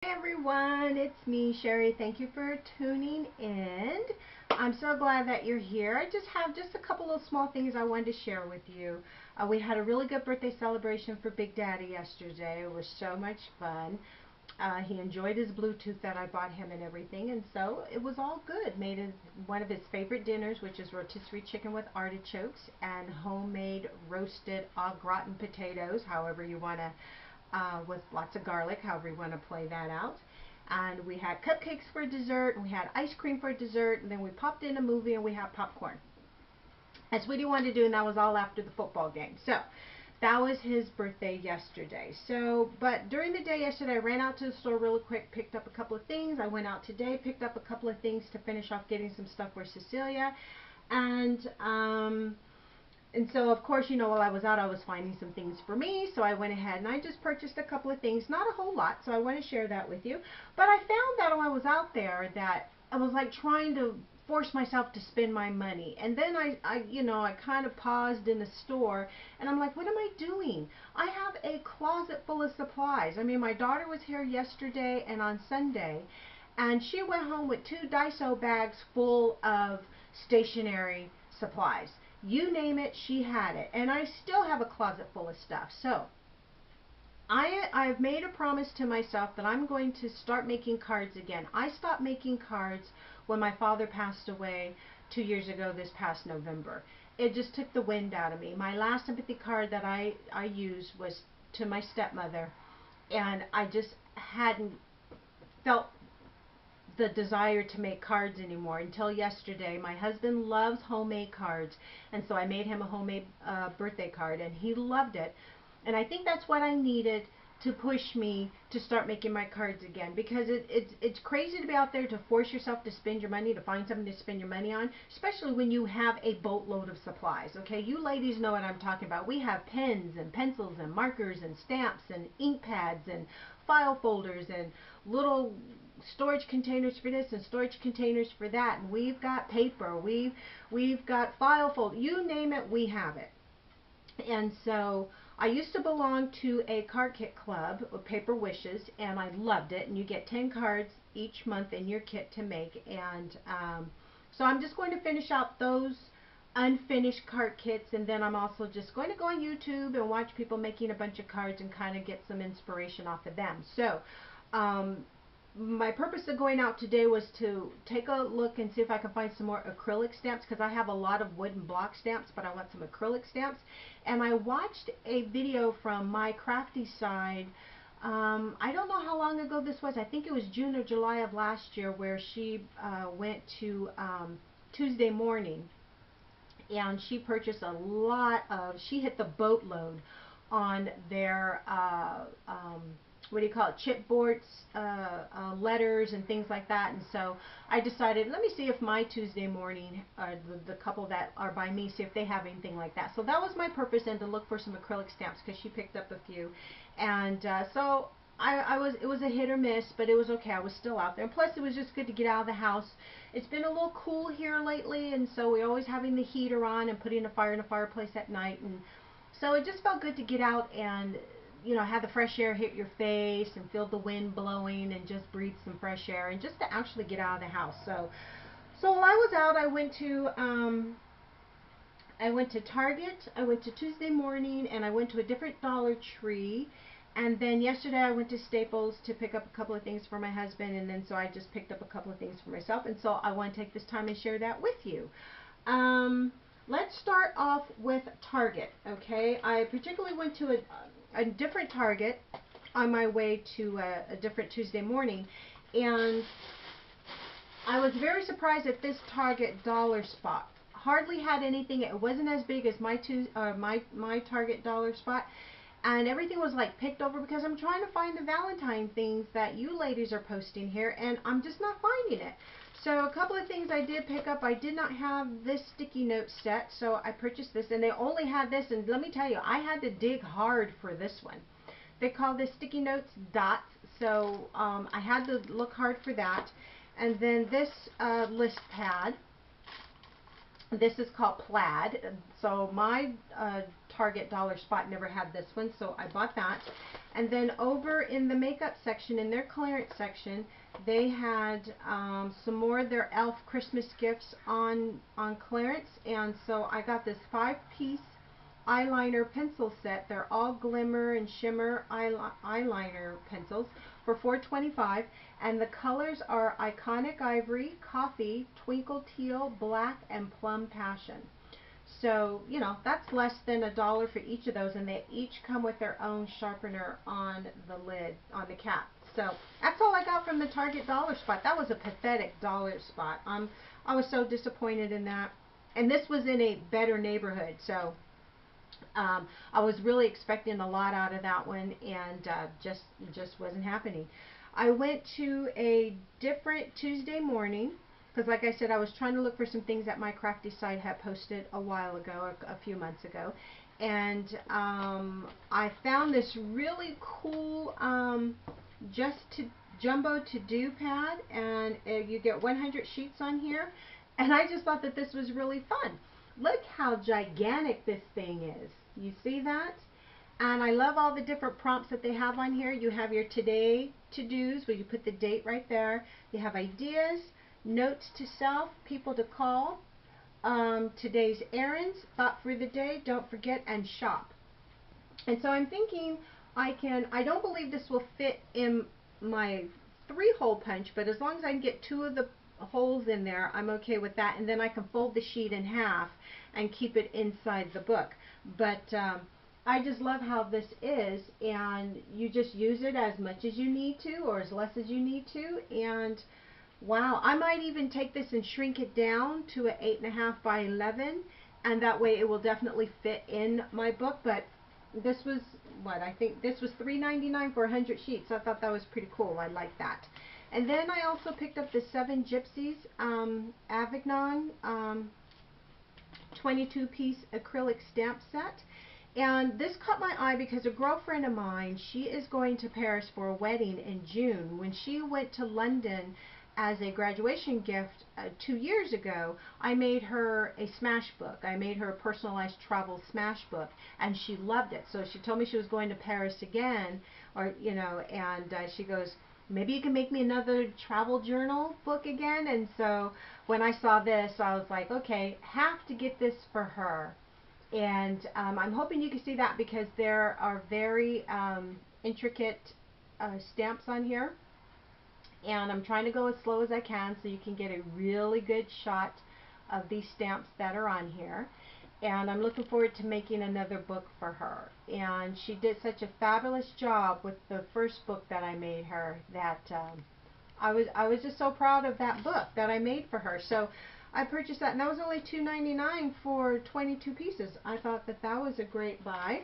Hey everyone, it's me, Sherry. Thank you for tuning in. I'm so glad that you're here. I just have a couple of small things I wanted to share with you. We had a really good birthday celebration for Big Daddy yesterday. It was so much fun. He enjoyed his Bluetooth that I bought him and everything, and so it was all good. One of his favorite dinners, which is rotisserie chicken with artichokes and homemade roasted au gratin potatoes, however you want to, with lots of garlic, however you want to play that out. And we had cupcakes for dessert, and we had ice cream for dessert, and then we popped in a movie and we had popcorn. That's what he wanted to do, and that was all after the football game. So that was his birthday yesterday. But during the day yesterday, I ran out to the store really quick, picked up a couple of things. I went out today, picked up a couple of things to finish off getting some stuff for Cecilia. And so, of course, while I was out, I was finding some things for me. So I went ahead and I just purchased a couple of things, not a whole lot. So I want to share that with you. But I found that while I was out there that I was like trying to force myself to spend my money. And then I kind of paused in the store and I'm like, what am I doing? I have a closet full of supplies. I mean, my daughter was here yesterday and on Sunday, and she went home with 2 Daiso bags full of stationery supplies. You name it, she had it. And I still have a closet full of stuff. So I've made a promise to myself that I'm going to start making cards again. I stopped making cards when my father passed away 2 years ago this past November. It just took the wind out of me. My last sympathy card that I used was to my stepmother, and I just hadn't felt the desire to make cards anymore until yesterday. My husband loves homemade cards, and so I made him a homemade birthday card, and he loved it. And I think that's what I needed to push me to start making my cards again, because it's crazy to be out there to force yourself to spend your money, to find something to spend your money on, especially when you have a boatload of supplies. Okay, you ladies know what I'm talking about. We have pens and pencils and markers and stamps and ink pads and file folders and little storage containers for this and storage containers for that, and we've got paper, we've got file fold, you name it, we have it. And so I used to belong to a card kit club with Paper Wishes, and I loved it. And you get 10 cards each month in your kit to make. And so I'm just going to finish out those unfinished card kits, and then I'm also just going to go on YouTube and watch people making a bunch of cards and kind of get some inspiration off of them. So my purpose of going out today was to take a look and see if I can find some more acrylic stamps, because I have a lot of wood and block stamps, but I want some acrylic stamps. And I watched a video from My Crafty Side. I don't know how long ago this was. I think it was June or July of last year, where she went to Tuesday Morning, and she purchased a lot of, she hit the boatload on their what do you call it, chipboards, letters and things like that. And so I decided, let me see if My Tuesday Morning, the couple that are by me, see if they have anything like that. So that was my purpose, and to look for some acrylic stamps, because she picked up a few. And so it was a hit or miss, but it was okay. I was still out there. And plus, it was just good to get out of the house. It's been a little cool here lately, and so we're always having the heater on and putting a fire in the fireplace at night. And so it just felt good to get out and have the fresh air hit your face and feel the wind blowing and just breathe some fresh air and just to actually get out of the house. So while I was out, I went to Target, I went to Tuesday Morning, and I went to a different Dollar Tree. And then yesterday I went to Staples to pick up a couple of things for my husband, and then so I just picked up a couple of things for myself. And so I want to take this time and share that with you. Let's start off with Target, okay? I particularly went to a different Target on my way to a different Tuesday Morning, and I was very surprised at this Target dollar spot. Hardly had anything. It wasn't as big as my Target dollar spot, and everything was like picked over, because I'm trying to find the Valentine things that you ladies are posting here, and I'm just not finding it. So a couple of things I did pick up. I did not have this sticky note set, so I purchased this, and they only had this, and let me tell you, I had to dig hard for this one. They call this sticky notes dots, so I had to look hard for that. And then this list pad. This is called Plaid. So my Target dollar spot never had this one, so I bought that. And then over in the makeup section, in their clearance section, they had some more of their e.l.f. Christmas gifts on clearance. And so I got this 5-piece eyeliner pencil set. They're all glimmer and shimmer eyeliner pencils for $4.25, and the colors are Iconic Ivory, Coffee, Twinkle Teal, Black, and Plum Passion. So, you know, that's less than $1 for each of those, and they each come with their own sharpener on the lid, on the cap. So that's all I got from the Target dollar spot. That was a pathetic dollar spot. I was so disappointed in that. And this was in a better neighborhood, so I was really expecting a lot out of that one, and just wasn't happening. I went to a different Tuesday morning, because like I said, I was trying to look for some things that my crafty site had posted a while ago, a few months ago, and I found this really cool just to jumbo to-do pad, and you get 100 sheets on here, and I just thought that this was really fun. Look how gigantic this thing is. You see that? And I love all the different prompts that they have on here. You have your today to-dos where you put the date right there. You have ideas, notes to self, people to call, today's errands, thought for the day, don't forget, and shop. And so I'm thinking I don't believe this will fit in my 3-hole punch, but as long as I can get 2 of the holes in there, I'm okay with that. And then I can fold the sheet in half and keep it inside the book. But I just love how this is, and you just use it as much as you need to or as less as you need to. And wow, I might even take this and shrink it down to an 8.5 by 11, and that way it will definitely fit in my book. But this was what I think this was $3.99 for 100 sheets. I thought that was pretty cool. I like that. And then I also picked up the 7 Gypsies Avignon 22-piece acrylic stamp set. And this caught my eye because a girlfriend of mine, she is going to Paris for a wedding in June. When she went to London as a graduation gift 2 years ago, I made her a smash book. I made her a personalized travel smash book, and she loved it. So she told me she was going to Paris again, or you know, and she goes, maybe you can make me another travel journal book again. And so when I saw this, I was like, okay, have to get this for her. And I'm hoping you can see that because there are very intricate stamps on here. And I'm trying to go as slow as I can so you can get a really good shot of these stamps that are on here. And I'm looking forward to making another book for her. And she did such a fabulous job with the first book that I made her that I was just so proud of that book that I made for her. So I purchased that, and that was only $2.99 for 22 pieces. I thought that that was a great buy.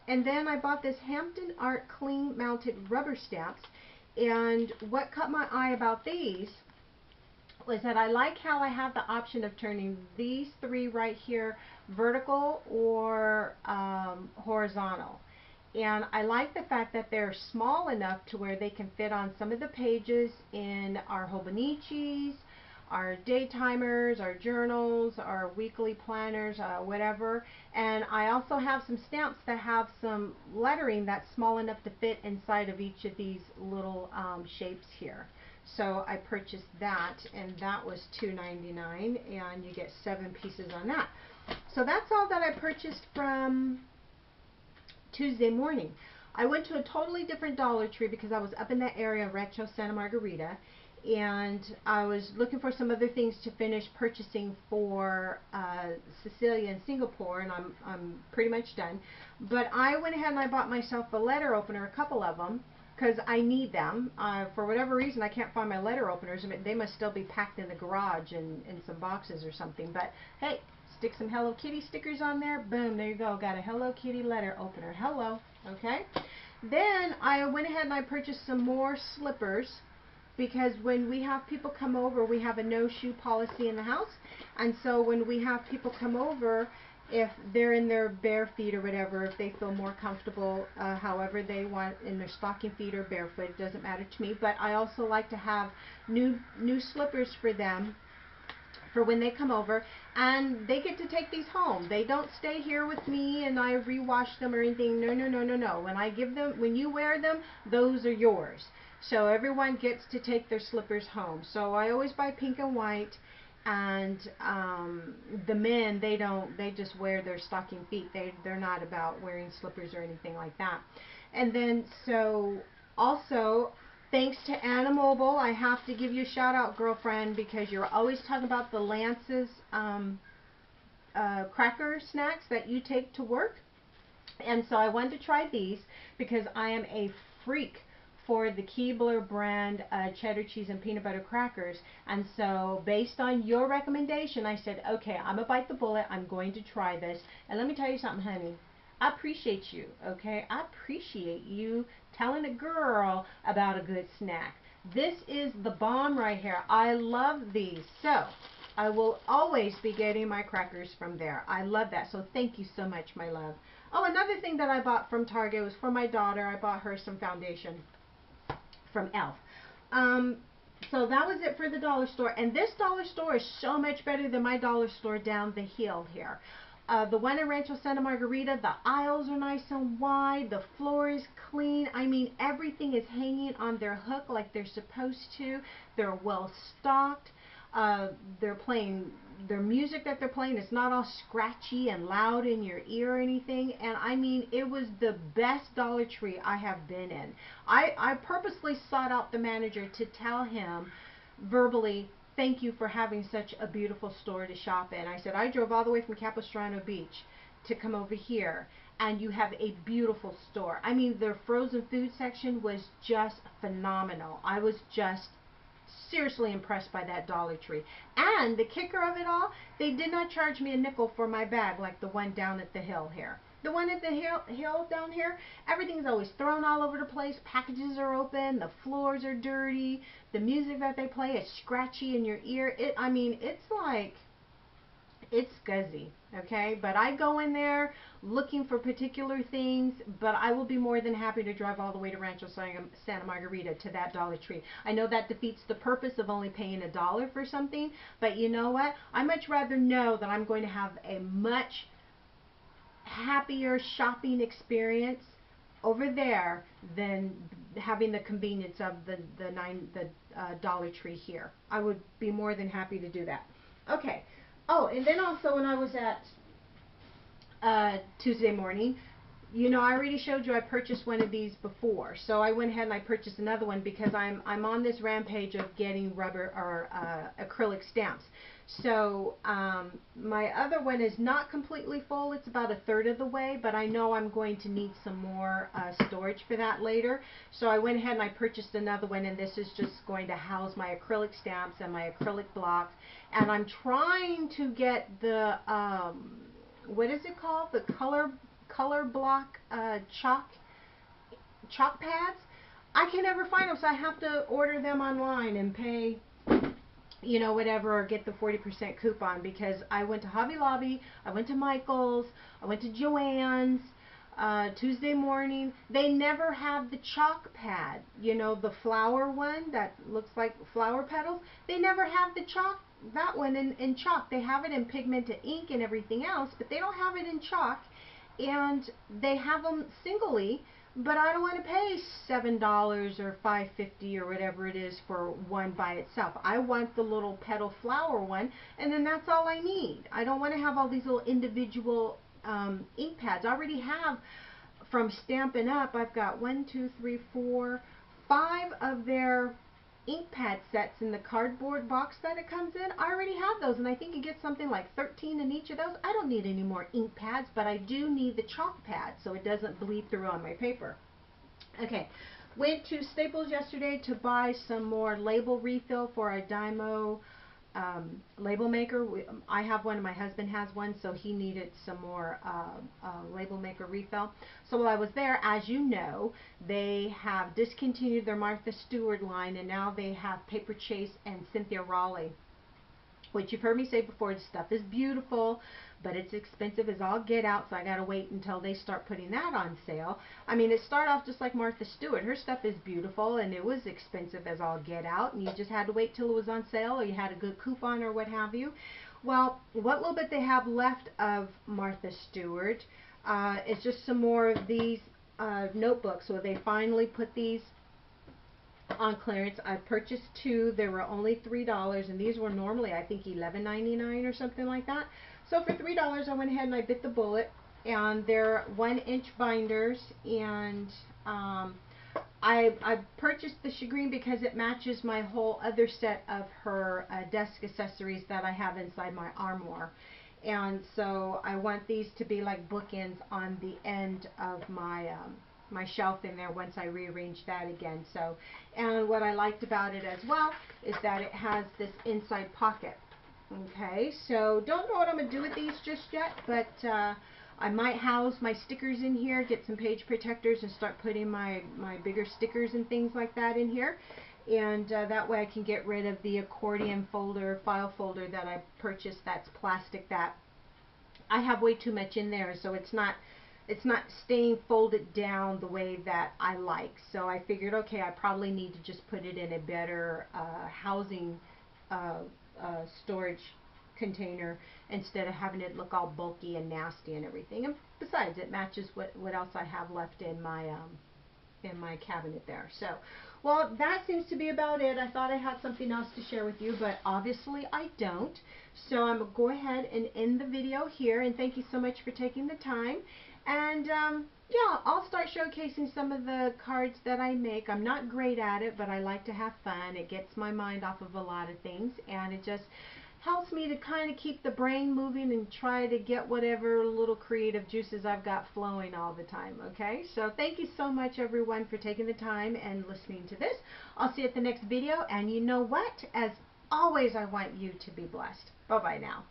And then I bought this Hampton Art clean mounted rubber stamps. And what caught my eye about these was that I like how I have the option of turning these 3 right here vertical or horizontal. And I like the fact that they're small enough to where they can fit on some of the pages in our Hobonichis, our day timers, our journals, our weekly planners, whatever. And I also have some stamps that have some lettering that's small enough to fit inside of each of these little shapes here. So I purchased that, and that was $2.99, and you get 7 pieces on that. So that's all that I purchased from Tuesday morning. I went to a totally different Dollar Tree because I was up in that area, Rancho Santa Margarita, and I was looking for some other things to finish purchasing for Cecilia in Singapore, and I'm pretty much done. But I went ahead and I bought myself a letter opener, a couple of them, because I need them. For whatever reason, I can't find my letter openers. I mean, they must still be packed in the garage in some boxes or something. But hey, stick some Hello Kitty stickers on there. Boom, there you go. Got a Hello Kitty letter opener. Hello. Okay. Then I went ahead and I purchased some more slippers, because when we have people come over, we have a no-shoe policy in the house. And so when we have people come over, if they're in their bare feet or whatever, if they feel more comfortable however they want, in their stocking feet or barefoot, it doesn't matter to me. But I also like to have new slippers for them for when they come over, and they get to take these home. They don't stay here with me and I rewash them or anything. No, no, no, no, no. When I give them, when you wear them, those are yours. So everyone gets to take their slippers home. So I always buy pink and white. And the men, they just wear their stocking feet. They're not about wearing slippers or anything like that. And then, so also, thanks to Anna Mobile, I have to give you a shout out, girlfriend, because you're always talking about the Lance's cracker snacks that you take to work. And so I wanted to try these because I am a freak for the Keebler brand cheddar cheese and peanut butter crackers. And so based on your recommendation, I said, okay, I'm gonna bite the bullet. I'm going to try this. And let me tell you something, honey. I appreciate you, okay? I appreciate you telling a girl about a good snack. This is the bomb right here. I love these. So I will always be getting my crackers from there. I love that. So thank you so much, my love. Oh, another thing that I bought from Target was for my daughter. I bought her some foundation from e.l.f. So that was it for the dollar store. And this dollar store is so much better than my dollar store down the hill here. The one in Rancho Santa Margarita, the aisles are nice and wide. The floor is clean. I mean, everything is hanging on their hook like they're supposed to. They're well stocked. They're playing their music that they're playing. It's not all scratchy and loud in your ear or anything. And I mean, it was the best Dollar Tree I have been in. I purposely sought out the manager to tell him verbally, thank you for having such a beautiful store to shop in. I said, I drove all the way from Capistrano Beach to come over here, and you have a beautiful store. I mean, their frozen food section was just phenomenal. I was just seriously impressed by that Dollar Tree. And the kicker of it all, they did not charge me a nickel for my bag like the one down at the hill here. The one at the hill down here, everything's always thrown all over the place. Packages are open. The floors are dirty. The music that they play is scratchy in your ear. I mean, it's like, it's scuzzy, okay? But I go in there looking for particular things, but I will be more than happy to drive all the way to Rancho Santa Margarita to that Dollar Tree. I know that defeats the purpose of only paying $1 for something, but you know what? I much rather know that I'm going to have a much happier shopping experience over there than having the convenience of the Dollar Tree here. I would be more than happy to do that. Okay. Oh, and then also when I was at Tuesday morning, you know, I already showed you I purchased one of these before. So I went ahead and I purchased another one because I'm on this rampage of getting rubber or acrylic stamps. So my other one is not completely full. It's about 1/3 of the way, but I know I'm going to need some more storage for that later. So I went ahead and I purchased another one, and this is just going to house my acrylic stamps and my acrylic blocks. And I'm trying to get the what is it called? The color block chalk pads. I can never find them, so I have to order them online and pay, you know, whatever, or get the 40% coupon, because I went to Hobby Lobby, I went to Michael's, I went to Joann's Tuesday morning. They never have the chalk pad, you know, the flower one that looks like flower petals. They never have the chalk, that one in chalk. They have it in pigmented ink and everything else, but they don't have it in chalk. And they have them singly, but I don't want to pay $7 or $5.50 or whatever it is for one by itself. I want the little petal flower one, and then that's all I need. I don't want to have all these little individual ink pads. I already have from Stampin' Up. I've got 1, 2, 3, 4, 5 of their ink pad sets in the cardboard box that it comes in. I already have those, and I think you get something like 13 in each of those. I don't need any more ink pads, but I do need the chalk pad so it doesn't bleed through on my paper. Okay, went to Staples yesterday to buy some more label refill for a Dymo label maker. I have one and my husband has one, so he needed some more label maker refill. So while I was there, as you know, they have discontinued their Martha Stewart line, and now they have Paper Chase and Cynthia Raleigh which you've heard me say before, the stuff is beautiful, but it's expensive as all get out, so I gotta wait until they start putting that on sale. I mean, it started off just like Martha Stewart. Her stuff is beautiful, and it was expensive as all get out, and you just had to wait till it was on sale, or you had a good coupon or what have you. Well, what little bit they have left of Martha Stewart is just some more of these notebooks. So they finally put these on clearance. I purchased two. They were only $3, and these were normally, I think, $11.99 or something like that. So for $3, I went ahead and I bit the bullet. And they're 1-inch binders, and I purchased the shagreen because it matches my whole other set of her desk accessories that I have inside my armoire. And so I want these to be like bookends on the end of my shelf in there once I rearrange that again. So, and what I liked about it as well is that it has this inside pocket. Okay, so don't know what I'm going to do with these just yet, but I might house my stickers in here, get some page protectors, and start putting my bigger stickers and things like that in here. And that way I can get rid of the accordion folder, file folder that I purchased that's plastic, that I have way too much in there, so it's not staying folded down the way that I like. So I figured, okay, I probably need to just put it in a better housing storage container instead of having it look all bulky and nasty and everything. And besides, it matches what else I have left in my cabinet there. So, well, that seems to be about it. I thought I had something else to share with you, but obviously I don't. So I'm going to go ahead and end the video here, and thank you so much for taking the time. And yeah, I'll start showcasing some of the cards that I make. I'm not great at it, but I like to have fun. It gets my mind off of a lot of things, and it just helps me to kind of keep the brain moving and try to get whatever little creative juices I've got flowing all the time. Okay, so thank you so much, everyone, for taking the time and listening to this. I'll see you at the next video, and you know what? As always, I want you to be blessed. Bye-bye now.